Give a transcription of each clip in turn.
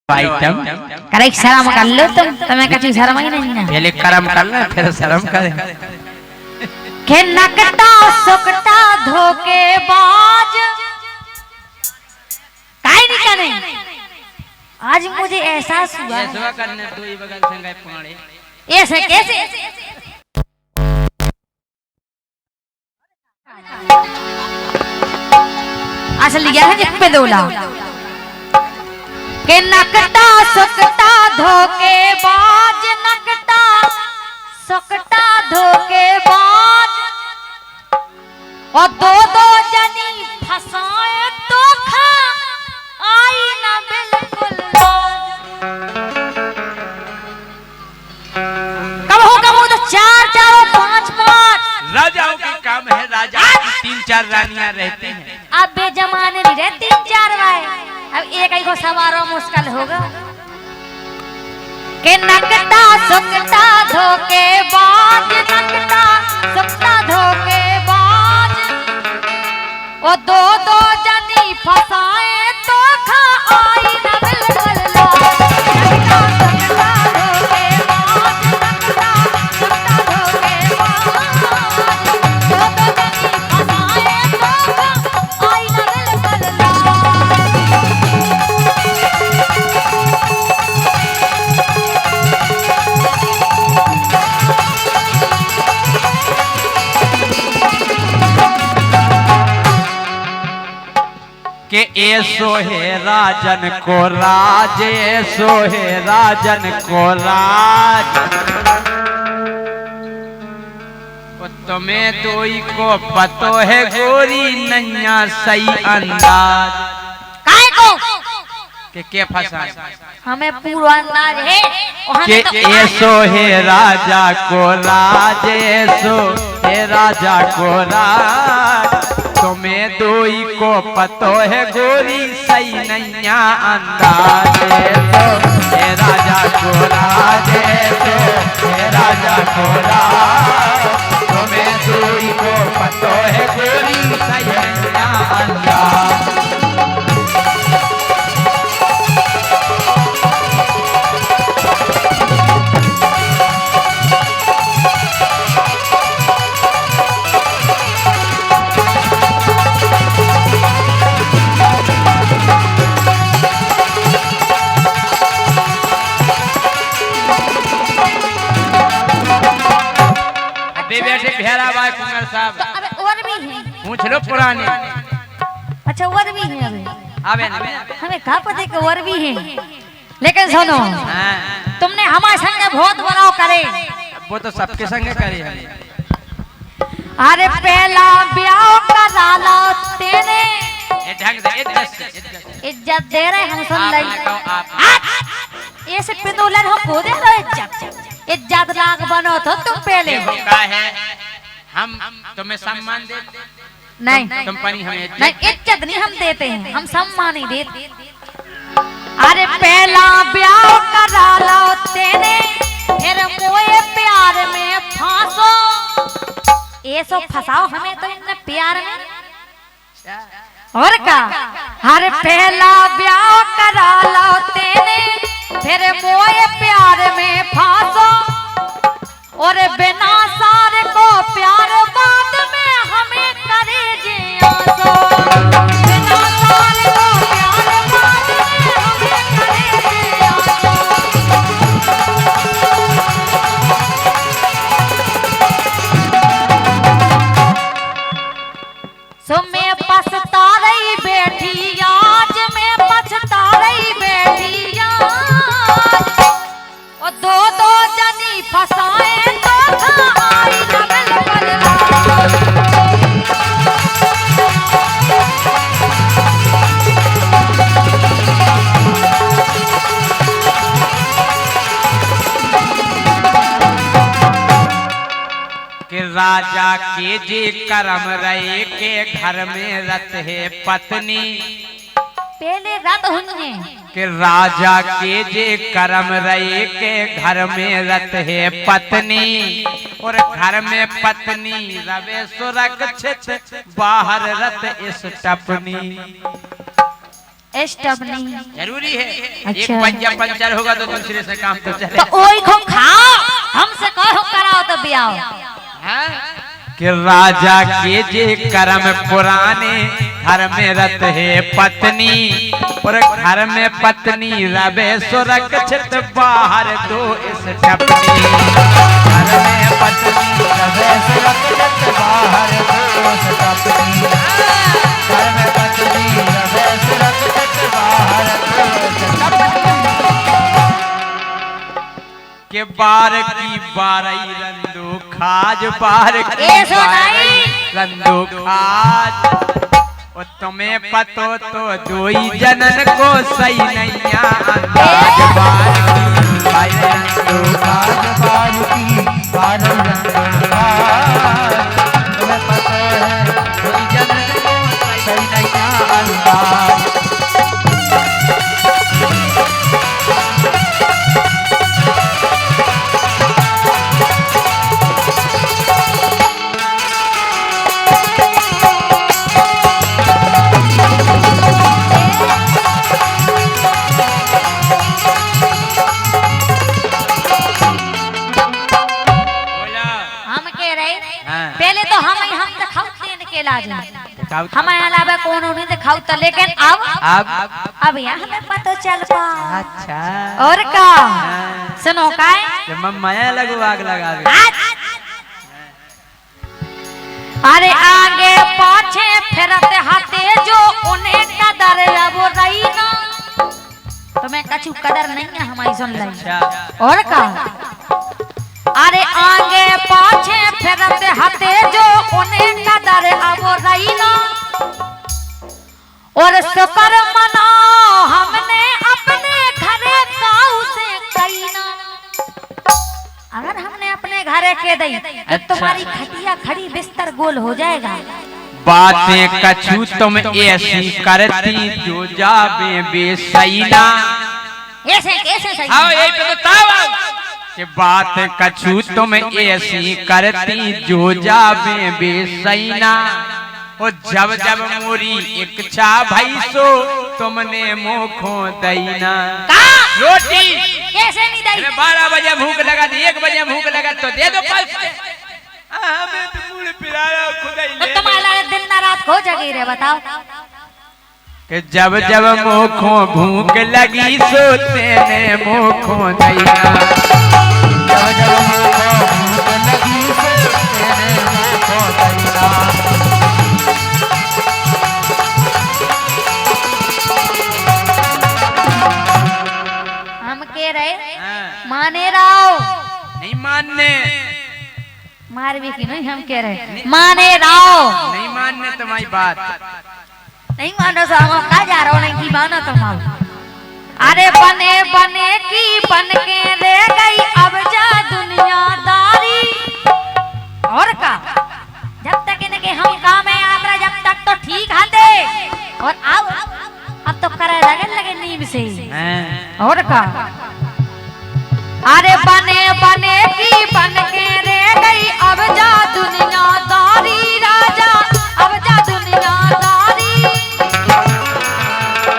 Item करे शर्म कर लो तुम्हें कछु शर्म ही नहीं है। पहले कर्म करना फिर शर्म करे। के नकटा सुकटा धोखेबाज काहे नहीं कने। आज मुझे एहसास हुआ ऐसा करने दो ही बगल से गए पाड़े ऐसे कैसे असल लिया है जिस पे दोला के नकटा सुकटा धोखेबाज नकटा सुकटा धोखेबाज और दो दो जनी फसाए तो खा आई ना बिल्कुल कब हो तो चार चार पांच पांच राजाओं का काम है। राजा तीन चार रानियां रहती हैं। अब बेजमाने नहीं रहे तीन चार भाई। अब एक ही को सवारों मुश्किल होगा के नकटा सुकटा धोखेबाज नकटा सुकटा धोखेबाज ओ दो दो जनी फसाए तो खा आई ना बिल्कुल लाज। नकटा सुकटा धोखेबाज नकटा सुकटा धोखेबाज दो दो जनी फसाए तो खा आई ना बिल्कुल लाज। के ऐसो है राजन को राज ऐसो है राजन को राज तुम्हें दोई को पतो है गोरी नैया सही अंदाज काहे को के फंसा हमें पूरा अंदाज है के ऐसो है राजा को राज ऐसो है राजा को राज तुम्हें दोई को पतो है गोरी सही नैया अंदाज है राजा को राज है राजा को राज तुम्हें दोई को पतो है गोरी सही नैया अंदाज। तो अबे और भी है पूछ लो पुराने। अच्छा और भी है अबे हमें कहा पता है कि और भी है लेकिन सुनो तुमने हमारे संग बहुत बड़ाव करे वो तो सबके संग करे है। अरे पहला ब्याह करा लो तेरे इज्जत दे रहे हम सुन रही ऐसे पिंदुलन हम को दे रहे इज्जत लाग बनो तो तुम पहले हम तुम्हें सम्मान दे नहीं कंपनी हमें नहीं इज्जत नहीं हम देते हैं हम सम्मान ही देते। अरे पहला ब्याह करा लो तेरे फिर मोए प्यार में फांसो ऐसो फसाओ हमें तो इन प्यार में और का। हर पहला ब्याह करा लो तेरे फिर मोए प्यार में फांसो और बिना सारे को प्यार बाद में हमें करे जियासो बिना सारे को प्यार बाद में हमें करे जियासो। सो मैं पछता रही बैठी आज मैं पछता रही बैठी आज और दो दो जनी फसाए राजा के जे कर्म रहे के घर में रत है पत्नी पहले रत हुई के राजा के जे कर्म रहे के घर में रत है पत्नी और घर में पत्नी रवे सुरक्षित बाहर रत इस टपनी। स्टब नहीं जरूरी है। अच्छा। एक पंजा पंचर होगा तो दूसरे से काम तो चले। तो ओई को खाओ, हमसे कहो कराओ तो बियाओ। कि राजा के जे कर्म पुराने घर में रत है पत्नी, और घर में पत्नी रवे सुरक्षित बाहर दो इस टपनी। घर में पत्नी रवे सुरक्षित बाहर दो इस टपनी। घर में पत्नी रवे सुरक्षित बाहर दो इस टपनी। के बार की बारई रंदो खाज, बार की बारई रंदो खाज। और तुम्हें पतो तो दोई जनन को सही नैया अंदाज। बार की बारई रंदो खाज, बार की बारई रंदो खाज। तुम्हें पतो है दोई जनन को सही नैया अंदाज। पहले तो हम दिखाऊ तीन के लाज हम अलावा कोनो नहीं दिखाऊ तो, लेकिन अब यहाँ हमें पता चल पा। अच्छा और का सुनो का माया लगू आग लगा दे। अरे आगे पाछे फिरते हाथे जो उन्हें कदर अब रही ना, तुम्हें कछु कदर नहीं है हमारी सुन ली। और का अरे आगे पाछे फिरते हाथे जो उन्हें कदर अब रही ना, और सफर मनाओ हमने अपने घरे काऊ से कई ना। अगर हमने अपने घरे के दी तो तुम्हारी खटिया खड़ी बिस्तर गोल हो जाएगा। बातें कछु तुम ऐसी करती जो जावे बेसैना। ऐसे कैसे सही? हाँ यही तो बताओ कि बात कछु तुम ऐसी करती जो जावे बेसैना। और जब जब मोरी इच्छा भई सो तुमने मुखो दैना। रोटी कैसे नहीं दी? 12 बजे भूख लगा, 1 बजे भूख लगा तो दे दो पल से। हमें तो मुड़ पिलाया खुद ही ले। तुम्हारा दिन ना रात हो जगी रे बताओ। कि जब जब मुखो भूख लगी सो तेने मुखो दैना। जब जब मुखो भूख लगी सो तेने मुखो दैना। हम कह रहे माने राव नहीं मानने, मार भी की नहीं, हम कह रहे माने राव नहीं मानने तुम्हारी बात। नहीं मानो तो हम कहा जा रहा हूँ, नहीं की मानो तुम। अरे बने बने की बन के रह गई अब जा दुनियादारी। और का जब तक इनके हम काम है आमरा जब तक तो ठीक आते, और अब तो करे लगे नीम से। और का अरे बने बने की बन के रह गई अब जा दुनियादारी। राजा अब जा दुनियादारी,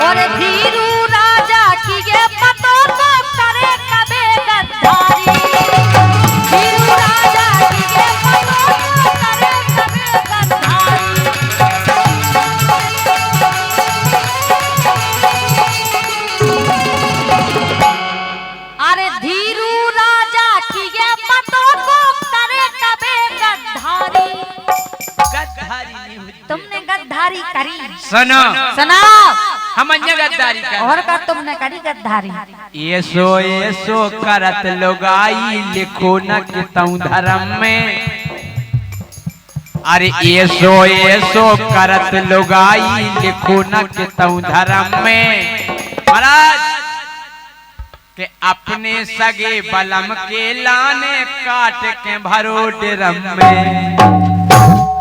और धीरू राजा की ये पतो तो करे कबे गद्दारी। धीरू राजा की ये पतो तो करे कबे गद्दारी। अरे धीरू राजा की ये पतो को करे कबे गद्दारी। तुमने गद्दारी करी। सुनो सुनाओ हम अन्य गद्दारी कर। और का तुमने करी गद्दारी। ऐसो करत लोगाई लिखो न कितऊ धर्म में। अरे ऐसो करत लोगाई लिखो न कितऊ धर्म में। महाराज के अपने सगे बलम के लाने काट के भरो ड्रम में।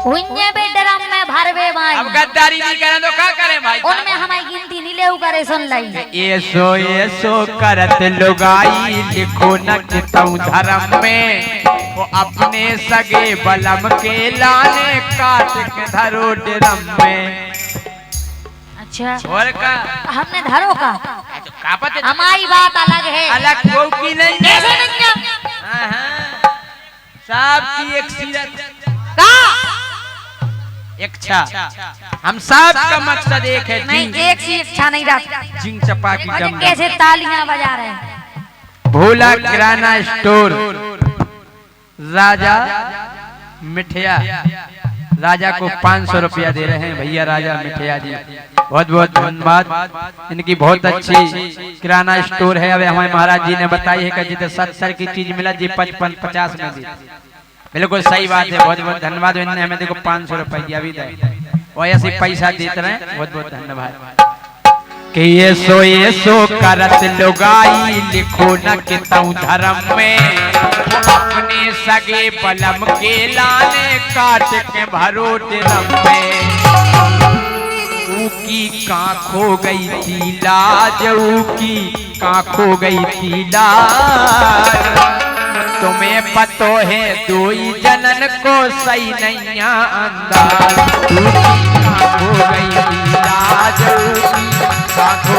उन्हें भी ड्रम में भरवे भाई। अब गद्दारी नहीं करें तो क्या करें भाई? उनमें हमारी गिनती नहीं ले करे सुन लाई। ऐसो करत लोगाई लिखो न कितऊ धर्म में। वो अपने सगे बलम के लाने काट के धरो ड्रम में। अच्छा और का हमने धरो का तो कापत हमारी बात अलग है। अलग को की नहीं कैसे नहीं है? हाँ, हाँ। सब की एक सीरत का इच्छा हम सब का मकसद एक है नहीं, एक सी इच्छा नहीं रखता। जिंग चपा की अरे दम कैसे तालियां बजा रहे हैं। भोला किराना स्टोर राजा मिठिया राजा को 500 रुपया दे रहे हैं भैया राजा मिठिया जी, बहुत बहुत धन्यवाद। इनकी बहुत अच्छी किराना स्टोर है। अब हमारे महाराज जी ने बताई है कि जितने 70 की चीज मिला जी 55-50 में दी। बिल्कुल सही बात है, बहुत बहुत धन्यवाद। इन्होंने हमें देखो 500 रुपया भी दिया और ऐसे पैसा देते रहे, बहुत बहुत धन्यवाद। कि ये सो करत लुगाई लिखो न कितऊ धर्म में, अपने सगे पलम के लाने काट के भरो ड्रम में। ऊकी कां खो गई थी लाज, ऊकी कां खो गई थी लाज। तुम्हें पतो है दोई जनन को सही नहीं अंदाज। ऊकी कां खो गई थी लाज, ऊकी कां खो